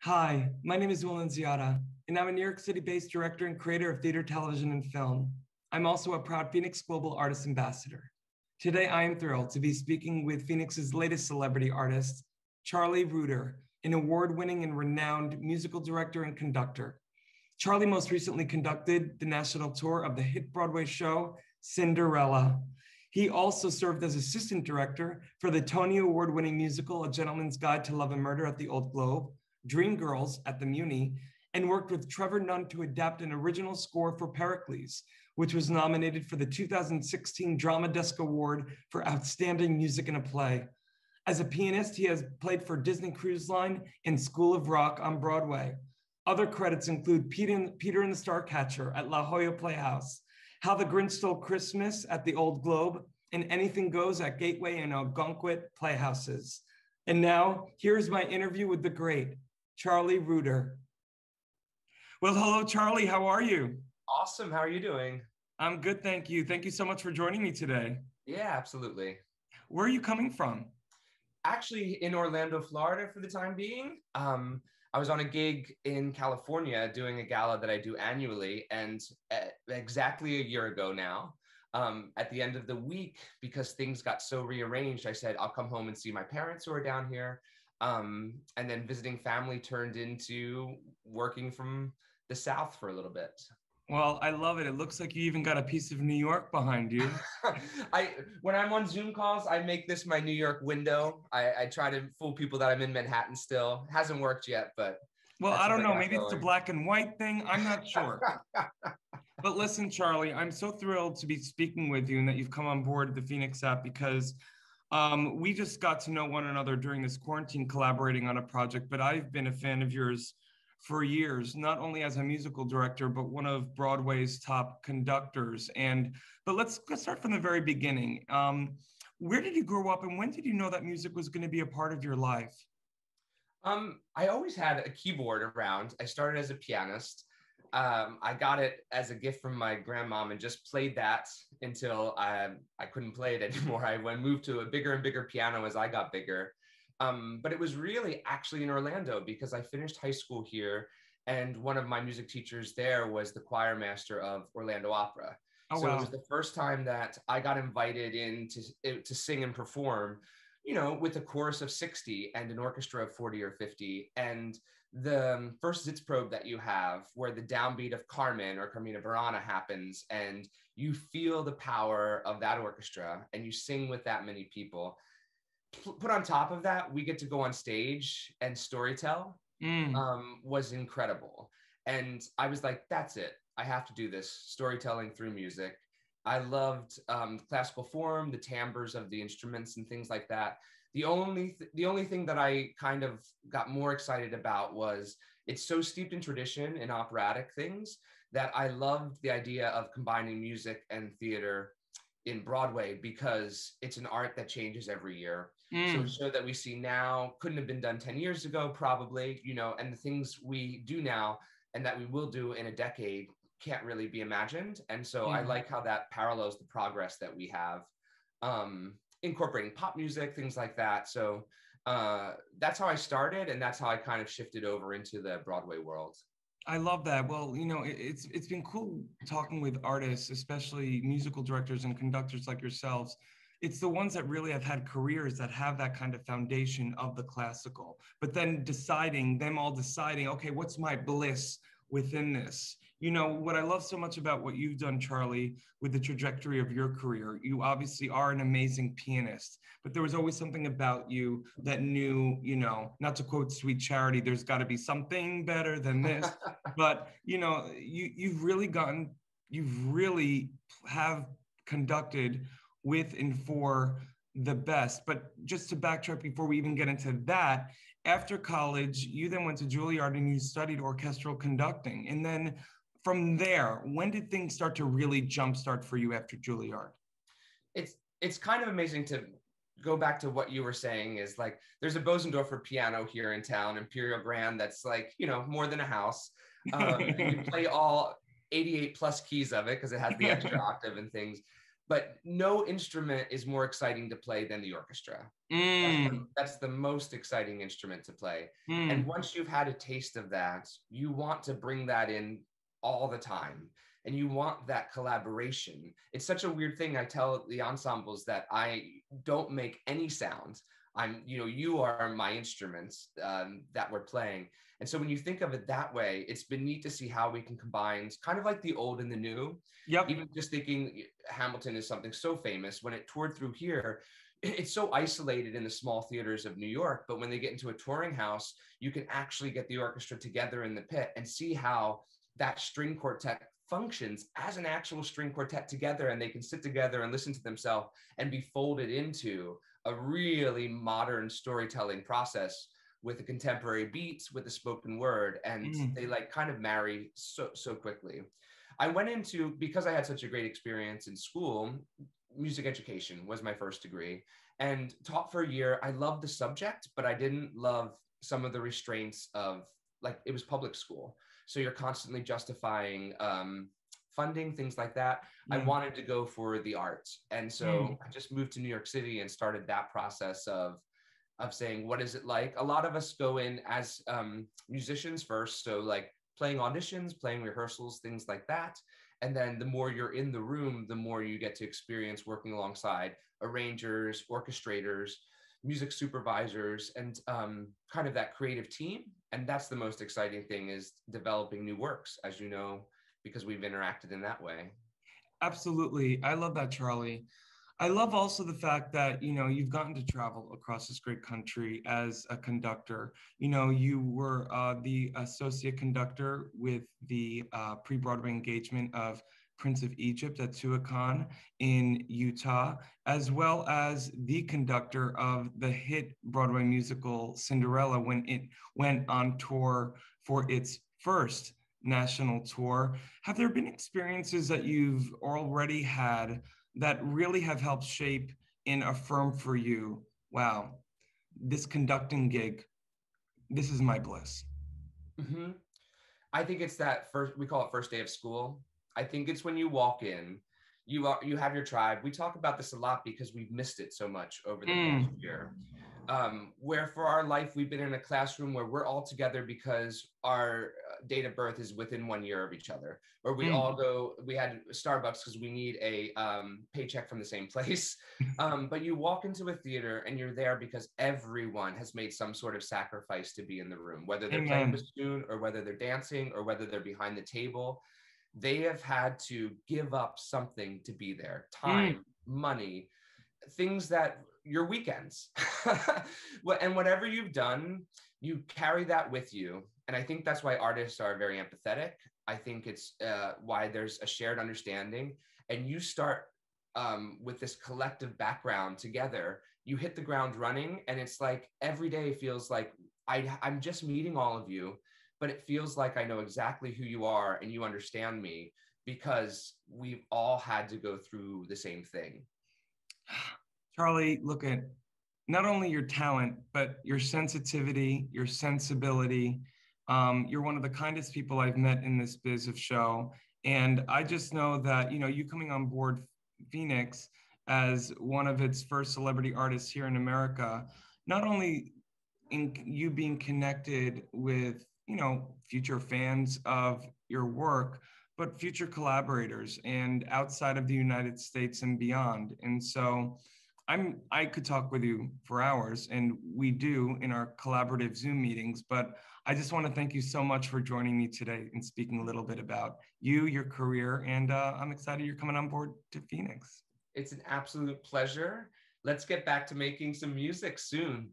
Hi, my name is Nunziata, and I'm a New York City-based director and creator of theater, television, and film. I'm also a proud FENIX Global Artist Ambassador. Today, I am thrilled to be speaking with FENIX's latest celebrity artist, Charlie Reuter, an award-winning and renowned musical director and conductor. Charlie most recently conducted the national tour of the hit Broadway show, Cinderella. He also served as assistant director for the Tony Award-winning musical, A Gentleman's Guide to Love and Murder at the Old Globe, Dreamgirls at the Muny, and worked with Trevor Nunn to adapt an original score for Pericles, which was nominated for the 2016 Drama Desk Award for Outstanding Music in a Play. As a pianist, he has played for Disney Cruise Line and School of Rock on Broadway. Other credits include Peter and the Starcatcher at La Jolla Playhouse, How the Grinch Stole Christmas at the Old Globe, and Anything Goes at Gateway and Ogunquit Playhouses. And now, here's my interview with the great Charlie Reuter. Well, hello, Charlie. How are you? Awesome. How are you doing? I'm good, thank you. Thank you so much for joining me today. Yeah, absolutely. Where are you coming from? Actually, in Orlando, Florida for the time being. I was on a gig in California doing a gala that I do annually, and exactly a year ago now, at the end of the week, because things got so rearranged, I said, I'll come home and see my parents who are down here. And then visiting family turned into working from the South for a little bit. Well, I love it. It looks like you even got a piece of New York behind you. When I'm on Zoom calls, I make this my New York window. I try to fool people that I'm in Manhattan still. Hasn't worked yet, but well, I don't know. Maybe it's a black and white thing. I'm not sure. But listen, Charlie, I'm so thrilled to be speaking with you and that you've come on board the FENIX app because we just got to know one another during this quarantine collaborating on a project, but I've been a fan of yours for years, not only as a musical director, but one of Broadway's top conductors. But let's start from the very beginning. Where did you grow up and when did you know that music was going to be a part of your life? I always had a keyboard around. I started as a pianist. I got it as a gift from my grandmom and just played that until I couldn't play it anymore. I moved to a bigger and bigger piano as I got bigger. But it was really actually in Orlando because I finished high school here, and one of my music teachers there was the choir master of Orlando Opera. Oh, so wow. It was the first time that I got invited in to sing and perform, with a chorus of 60 and an orchestra of 40 or 50. And the first Sitzprobe that you have, where the downbeat of Carmen or Carmina Burana happens, and you feel the power of that orchestra, and you sing with that many people. Put on top of that, we get to go on stage and storytell, was incredible. And I was like, that's it. I have to do this, storytelling through music. I loved classical form, the timbres of the instruments and things like that. The only thing that I kind of got more excited about was it's so steeped in tradition and operatic things that I loved the idea of combining music and theater in Broadway because it's an art that changes every year. So a show that we see now couldn't have been done 10 years ago, probably, and the things we do now and that we will do in a decade can't really be imagined. And so I like how that parallels the progress that we have, incorporating pop music, things like that. So that's how I started, and that's how I kind of shifted over into the Broadway world. I love that. Well, it's been cool talking with artists, especially musical directors and conductors like yourselves. It's the ones that really have had careers that have that kind of foundation of the classical, but then them all deciding, okay, what's my bliss within this? What I love so much about what you've done, Charlie, with the trajectory of your career, you obviously are an amazing pianist, but there was always something about you that knew, not to quote Sweet Charity, there's got to be something better than this. But, you've really have conducted with and for the best. But just to backtrack before we even get into that, after college, you then went to Juilliard and you studied orchestral conducting. And then from there, when did things start to really jumpstart for you after Juilliard? It's kind of amazing to go back to what you were saying is like, there's a Bosendorfer piano here in town, Imperial Grand, that's like, more than a house. And you play all 88 plus keys of it because it has the extra octave and things. but no instrument is more exciting to play than the orchestra. That's the most exciting instrument to play. And once you've had a taste of that, you want to bring that in all the time. And you want that collaboration. It's such a weird thing. I tell the ensembles that I don't make any sound. You are my instruments that we're playing. And so when you think of it that way, it's been neat to see how we can combine kind of like the old and the new. Yep. Even just thinking Hamilton is something so famous, when it toured through here, it's so isolated in the small theaters of New York. But when they get into a touring house, you can actually get the orchestra together in the pit and see how that string quartet functions as an actual string quartet together, and they can sit together and listen to themselves and be folded into a really modern storytelling process with the contemporary beats, with the spoken word, and they like kind of marry so quickly. I went into, because I had such a great experience in school, music education was my first degree, and taught for a year. I loved the subject, but I didn't love some of the restraints of, like, it was public school. So you're constantly justifying funding, things like that. I wanted to go for the arts. And so I just moved to New York City and started that process of saying, what is it like? A lot of us go in as musicians first. So like playing auditions, playing rehearsals, things like that. And then the more you're in the room, the more you get to experience working alongside arrangers, orchestrators, music supervisors, and kind of that creative team. And that's the most exciting thing, is developing new works, as you know, because we've interacted in that way. Absolutely. I love that, Charlie. I love also the fact that, you've gotten to travel across this great country as a conductor. You were the associate conductor with the pre-Broadway engagement of Prince of Egypt at Tuacahn in Utah, as well as the conductor of the hit Broadway musical Cinderella when it went on tour for its first national tour. Have there been experiences that you've already had that really have helped shape and affirm for you, wow, this conducting gig, this is my bliss? I think it's that first, we call it first day of school. I think it's when you walk in, you have your tribe. We talk about this a lot because we've missed it so much over the past year. Where for our life, we've been in a classroom where we're all together because our date of birth is within 1 year of each other, or we all go, we had Starbucks because we need a paycheck from the same place. But you walk into a theater and you're there because everyone has made some sort of sacrifice to be in the room, whether they're playing bassoon or whether they're dancing or whether they're behind the table. They have had to give up something to be there, time, money, things that your weekends. And whatever you've done, you carry that with you. And I think that's why artists are very empathetic. I think it's why there's a shared understanding. And you start with this collective background together. You hit the ground running, and it's like every day feels like I'm just meeting all of you, but it feels like I know exactly who you are and you understand me because we've all had to go through the same thing. Charlie, look at not only your talent, but your sensitivity, your sensibility. You're one of the kindest people I've met in this biz of show. And I just know that, you coming on board FENIX as one of its first celebrity artists here in America, not only in you being connected with, future fans of your work, but future collaborators and outside of the United States and beyond. And so I could talk with you for hours, and we do in our collaborative Zoom meetings, but I just want to thank you so much for joining me today and speaking a little bit about you, your career, and I'm excited you're coming on board to FENIX. It's an absolute pleasure. Let's get back to making some music soon.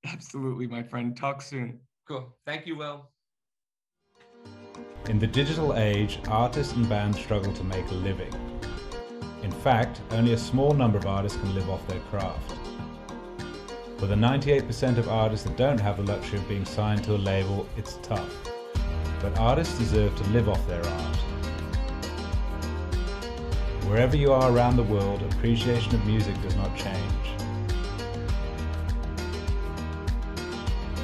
Absolutely, my friend. Talk soon. Cool. Thank you, Will. In the digital age, artists and bands struggle to make a living. In fact, only a small number of artists can live off their craft. For the 98% of artists that don't have the luxury of being signed to a label, it's tough. But artists deserve to live off their art. Wherever you are around the world, appreciation of music does not change.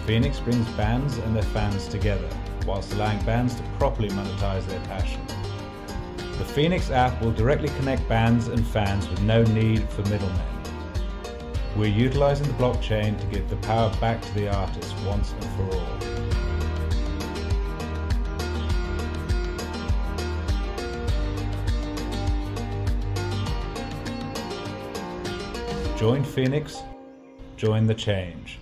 FENIX brings bands and their fans together, whilst allowing bands to properly monetize their passion. The FENIX app will directly connect bands and fans with no need for middlemen. We're utilizing the blockchain to give the power back to the artist once and for all. Join FENIX, join the change.